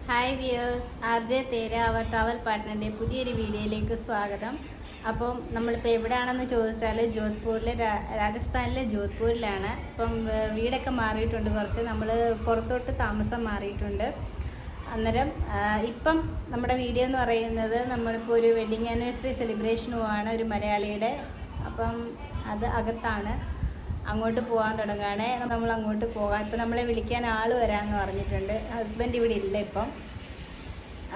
Hi viewers, R J തേര അവർ travel പാർട്ട്ണറിൻ്റെ പുതിയൊരു വീഡിയോയിലേക്ക് സ്വാഗതം. അപ്പം നമ്മളിപ്പോൾ എവിടെയാണെന്ന് ചോദിച്ചാൽ ജോധ്പൂരിലെ രാജസ്ഥാനിലെ ജോധ്പൂരിലാണ്. ഇപ്പം വീടൊക്കെ മാറിയിട്ടുണ്ട്, കുറച്ച് നമ്മൾ പുറത്തോട്ട് താമസം മാറിയിട്ടുണ്ട്. അന്നേരം ഇപ്പം നമ്മുടെ വീഡിയോ എന്ന് പറയുന്നത് നമ്മളിപ്പോൾ ഒരു വെഡ്ഡിങ് ആനിവേഴ്സറി സെലിബ്രേഷനുമാണ് ഒരു മലയാളിയുടെ. അപ്പം അത് അകത്താണ്, അങ്ങോട്ട് പോകാൻ തുടങ്ങുകയാണ്. നമ്മൾ അങ്ങോട്ട് പോകാം. ഇപ്പം നമ്മളെ വിളിക്കാൻ ആൾ വരാമെന്ന് പറഞ്ഞിട്ടുണ്ട്. ഹസ്ബൻഡ് ഇവിടെ ഇല്ല ഇപ്പം.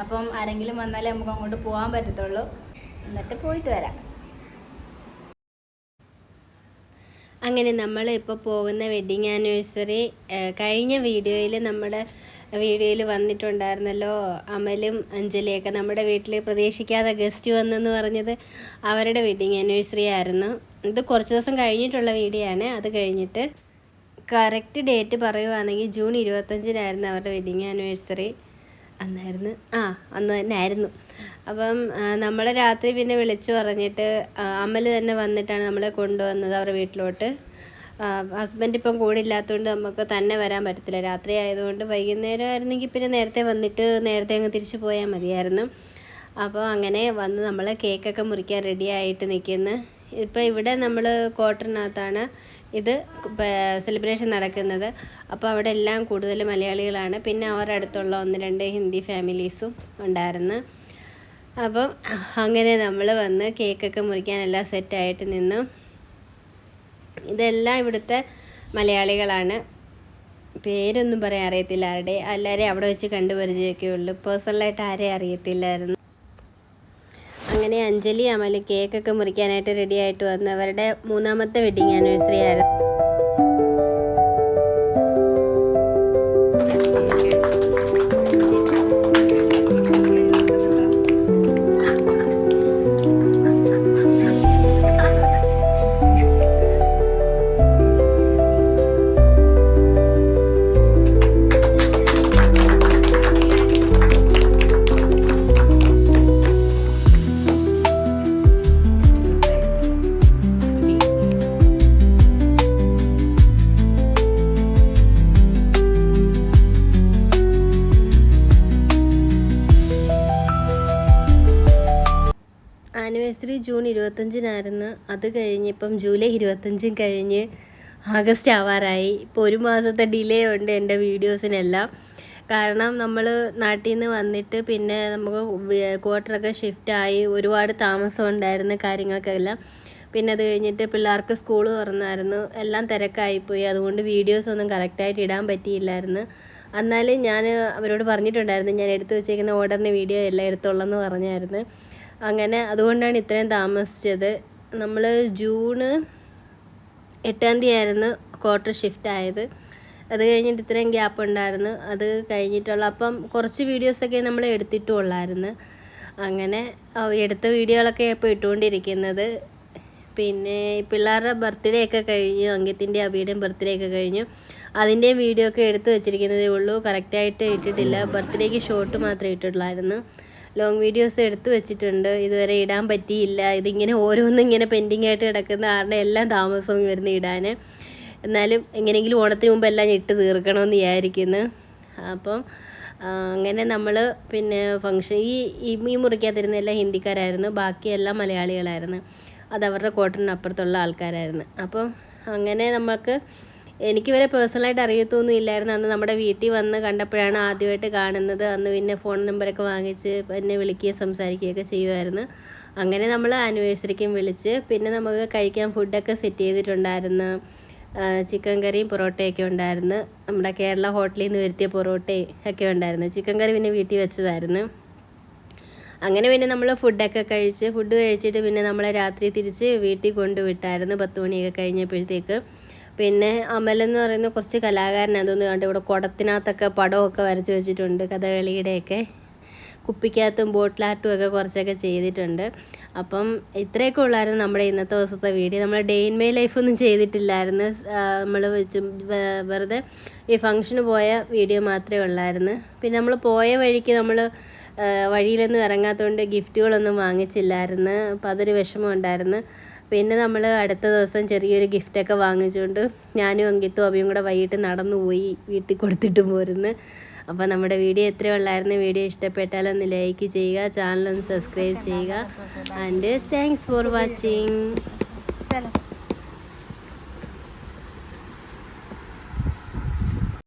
അപ്പം ആരെങ്കിലും വന്നാലേ നമുക്ക് അങ്ങോട്ട് പോകാൻ പറ്റത്തുള്ളൂ. എന്നിട്ട് പോയിട്ട് വരാം. അങ്ങനെ നമ്മൾ ഇപ്പോൾ പോകുന്ന വെഡ്ഡിങ് ആനിവേഴ്സറി കഴിഞ്ഞ നമ്മുടെ വീഡിയോയിൽ വന്നിട്ടുണ്ടായിരുന്നല്ലോ. അമലും അഞ്ജലിയൊക്കെ നമ്മുടെ വീട്ടിൽ പ്രതീക്ഷിക്കാതെ ഗസ്റ്റ് വന്നെന്ന് പറഞ്ഞത് അവരുടെ വെഡ്ഡിങ് ആനിവേഴ്സറി ആയിരുന്നു. ഇത് കുറച്ച് ദിവസം കഴിഞ്ഞിട്ടുള്ള വീഡിയോ ആണ്. അത് കഴിഞ്ഞിട്ട് കറക്റ്റ് ഡേറ്റ് പറയുവാണെങ്കിൽ ജൂൺ 25-നായിരുന്നു അവരുടെ വെഡ്ഡിങ് ആനിവേഴ്സറി. അന്ന് തന്നെ ആയിരുന്നു. അപ്പം നമ്മൾ രാത്രി പിന്നെ വിളിച്ചു പറഞ്ഞിട്ട് അമൽ തന്നെ വന്നിട്ടാണ് നമ്മളെ കൊണ്ടുവന്നത് അവരുടെ വീട്ടിലോട്ട്. ഹസ്ബൻഡ് ഇപ്പം കൂടെ ഇല്ലാത്തതുകൊണ്ട് നമുക്ക് തന്നെ വരാൻ പറ്റത്തില്ല. രാത്രി ആയതുകൊണ്ട് വൈകുന്നേരം ആയിരുന്നെങ്കിൽ പിന്നെ നേരത്തെ വന്നിട്ട് നേരത്തെ അങ്ങ് തിരിച്ചു പോയാൽ മതിയായിരുന്നു. അപ്പോൾ അങ്ങനെ വന്ന് നമ്മൾ കേക്കൊക്കെ മുറിക്കാൻ റെഡി ആയിട്ട് നിൽക്കുന്നു. ഇപ്പോൾ ഇവിടെ നമ്മൾ ക്വാർട്ടറിനകത്താണ് ഇത് സെലിബ്രേഷൻ നടക്കുന്നത്. അപ്പോൾ അവിടെ എല്ലാം കൂടുതൽ മലയാളികളാണ്. പിന്നെ അവരുടെ അടുത്തുള്ള 1-2 ഹിന്ദി ഫാമിലീസും ഉണ്ടായിരുന്നു. അപ്പം അങ്ങനെ നമ്മൾ വന്ന് കേക്കൊക്കെ മുറിക്കാൻ എല്ലാം സെറ്റായിട്ട് നിന്നു. ഇതെല്ലാം ഇവിടുത്തെ മലയാളികളാണ്. പേരൊന്നും പറയാൻ അറിയത്തില്ല ആരുടെ. എല്ലാവരെയും അവിടെ വെച്ച് കണ്ടുപരിചയമൊക്കെ ഉള്ളൂ. പേഴ്സണലായിട്ട് ആരെയും അറിയത്തില്ലായിരുന്നു. അങ്ങനെ അഞ്ജലി അമൽ കേക്കൊക്കെ മുറിക്കാനായിട്ട് റെഡി ആയിട്ട് വന്ന് അവരുടെ 3ാമത്തെ വെഡ്ഡിങ് ആനിവേഴ്സറി ആയിരുന്നു. ആനിവേഴ്സറി ജൂൺ 25-നായിരുന്നു. അത് കഴിഞ്ഞിപ്പം ജൂലൈ 25 കഴിഞ്ഞ് ആഗസ്റ്റ് ആവാറായി. ഇപ്പോൾ 1 മാസത്തെ ഡിലേ ഉണ്ട് എൻ്റെ വീഡിയോസിനെല്ലാം. കാരണം നമ്മൾ നാട്ടിൽ നിന്ന് വന്നിട്ട് പിന്നെ നമുക്ക് ക്വാർട്ടറൊക്കെ ഷിഫ്റ്റായി ഒരുപാട് താമസം ഉണ്ടായിരുന്നു കാര്യങ്ങൾക്കെല്ലാം. പിന്നെ അത് കഴിഞ്ഞിട്ട് പിള്ളേർക്ക് സ്കൂൾ തുറന്നായിരുന്നു. എല്ലാം തിരക്കായിപ്പോയി. അതുകൊണ്ട് വീഡിയോസൊന്നും കറക്റ്റായിട്ട് ഇടാൻ പറ്റിയില്ലായിരുന്നു. എന്നാലും ഞാൻ അവരോട് പറഞ്ഞിട്ടുണ്ടായിരുന്നു ഞാൻ എടുത്തു വെച്ചേക്കുന്ന ഓർഡറിന് വീഡിയോ എല്ലാം എടുത്തോളെന്ന് പറഞ്ഞായിരുന്നു. അങ്ങനെ അതുകൊണ്ടാണ് ഇത്രയും താമസിച്ചത്. നമ്മൾ ജൂൺ 8-ാം തീയതി ആയിരുന്നു ക്വാർട്ടർ ഷിഫ്റ്റ് ആയത്. അത് കഴിഞ്ഞിട്ട് ഇത്രയും ഗ്യാപ്പ് ഉണ്ടായിരുന്നു. അത് കഴിഞ്ഞിട്ടുള്ള അപ്പം കുറച്ച് വീഡിയോസൊക്കെ നമ്മൾ എടുത്തിട്ടുള്ളായിരുന്നു. അങ്ങനെ എടുത്ത വീഡിയോകളൊക്കെ ഇപ്പോൾ ഇട്ടുകൊണ്ടിരിക്കുന്നത്. പിന്നെ പിള്ളേരുടെ ബർത്ത്ഡേ ഒക്കെ കഴിഞ്ഞു. അങ്കിത്തിൻ്റെ അബിയുടെയും ബർത്ത്ഡേ ഒക്കെ കഴിഞ്ഞു. അതിൻ്റെയും വീഡിയോ ഒക്കെ എടുത്ത് വെച്ചിരിക്കുന്നതേ ഉള്ളൂ. കറക്റ്റായിട്ട് ഇട്ടിട്ടില്ല. ബർത്ത്ഡേക്ക് ഷോട്ട് മാത്രമേ ഇട്ടിട്ടുള്ളായിരുന്നു. ലോങ് വീഡിയോസ് എടുത്തു വെച്ചിട്ടുണ്ട്. ഇതുവരെ ഇടാൻ പറ്റിയില്ല. ഇതിങ്ങനെ ഓരോന്നും ഇങ്ങനെ പെൻഡിങ് ആയിട്ട് കിടക്കുന്ന കാരണം എല്ലാം താമസവും വരുന്ന ഇടാൻ. എന്നാലും എങ്ങനെയെങ്കിലും ഓണത്തിന് മുമ്പ് എല്ലാം ഇട്ട് തീർക്കണമെന്ന് വിചാരിക്കുന്നു. അപ്പം അങ്ങനെ നമ്മൾ പിന്നെ ഫംഗ്ഷൻ ഈ മുറിക്കാതിരുന്ന എല്ലാം ഹിന്ദിക്കാരായിരുന്നു. ബാക്കിയെല്ലാം മലയാളികളായിരുന്നു. അത് അവരുടെ ക്വാർട്ടറിനപ്പുറത്തുള്ള ആൾക്കാരായിരുന്നു. അപ്പം അങ്ങനെ എനിക്ക് വരെ പേഴ്സണലായിട്ട് അറിയത്തൊന്നും ഇല്ലായിരുന്നു. അന്ന് നമ്മുടെ വീട്ടിൽ വന്ന് കണ്ടപ്പോഴാണ് ആദ്യമായിട്ട് കാണുന്നത്. അന്ന് പിന്നെ ഫോൺ നമ്പറൊക്കെ വാങ്ങിച്ച് എന്നെ വിളിക്കുകയും സംസാരിക്കുകയൊക്കെ ചെയ്യുമായിരുന്നു. അങ്ങനെ നമ്മൾ ആനിവേഴ്സറിക്കും വിളിച്ച് പിന്നെ നമുക്ക് കഴിക്കാൻ ഫുഡൊക്കെ സെറ്റ് ചെയ്തിട്ടുണ്ടായിരുന്നു. ചിക്കൻ കറിയും പൊറോട്ടയൊക്കെ ഉണ്ടായിരുന്നു. നമ്മുടെ കേരള ഹോട്ടലിൽ നിന്ന് വരുത്തിയ പൊറോട്ടയും ഒക്കെ ഉണ്ടായിരുന്നു. ചിക്കൻ കറി പിന്നെ വീട്ടിൽ വെച്ചതായിരുന്നു. അങ്ങനെ പിന്നെ നമ്മൾ ഫുഡ് കഴിച്ചിട്ട് പിന്നെ നമ്മളെ രാത്രി തിരിച്ച് വീട്ടിൽ കൊണ്ടുവിട്ടായിരുന്നു 10 മണിയൊക്കെ കഴിഞ്ഞപ്പോഴത്തേക്ക്. പിന്നെ അമലെന്ന് പറയുന്ന കുറച്ച് കലാകാരനാണ് തോന്നുന്നു. ഇവിടെ കുടത്തിനകത്തൊക്കെ പടമൊക്കെ വരച്ച് വെച്ചിട്ടുണ്ട്. കഥകളിയുടെയൊക്കെ കുപ്പിക്കകത്തും ബോട്ടിലാർട്ടും ഒക്കെ കുറച്ചൊക്കെ ചെയ്തിട്ടുണ്ട്. അപ്പം ഇത്രയൊക്കെ ഉള്ളായിരുന്നു നമ്മുടെ ഇന്നത്തെ ദിവസത്തെ വീഡിയോ. നമ്മൾ ഡേ ഇൻ മൈ ലൈഫൊന്നും ചെയ്തിട്ടില്ലായിരുന്നു. നമ്മൾ വെറുതെ ഈ ഫംഗ്ഷന് പോയ വീഡിയോ മാത്രമേ ഉള്ളായിരുന്നു. പിന്നെ നമ്മൾ പോയ വഴിക്ക് വഴിയിലൊന്നും ഇറങ്ങാത്തതുകൊണ്ട് ഗിഫ്റ്റുകളൊന്നും വാങ്ങിച്ചില്ലായിരുന്നു. അപ്പോൾ അതൊരു വിഷമം ഉണ്ടായിരുന്നു. പിന്നെ നമ്മൾ അടുത്ത ദിവസം ചെറിയൊരു ഗിഫ്റ്റൊക്കെ വാങ്ങിച്ചുകൊണ്ട് ഞാനും അങ്കിത്തും അഭിയും കൂടെ വൈകിട്ട് നടന്നു പോയി വീട്ടിൽ കൊടുത്തിട്ട് പോരുന്നു. അപ്പോൾ നമ്മുടെ വീഡിയോ എത്രയേ ഉള്ളായിരുന്നു. വീഡിയോ ഇഷ്ടപ്പെട്ടാൽ ഒന്ന് ലൈക്ക് ചെയ്യുക, ചാനൽ ഒന്ന് സബ്സ്ക്രൈബ് ചെയ്യുക. And thanks for watching.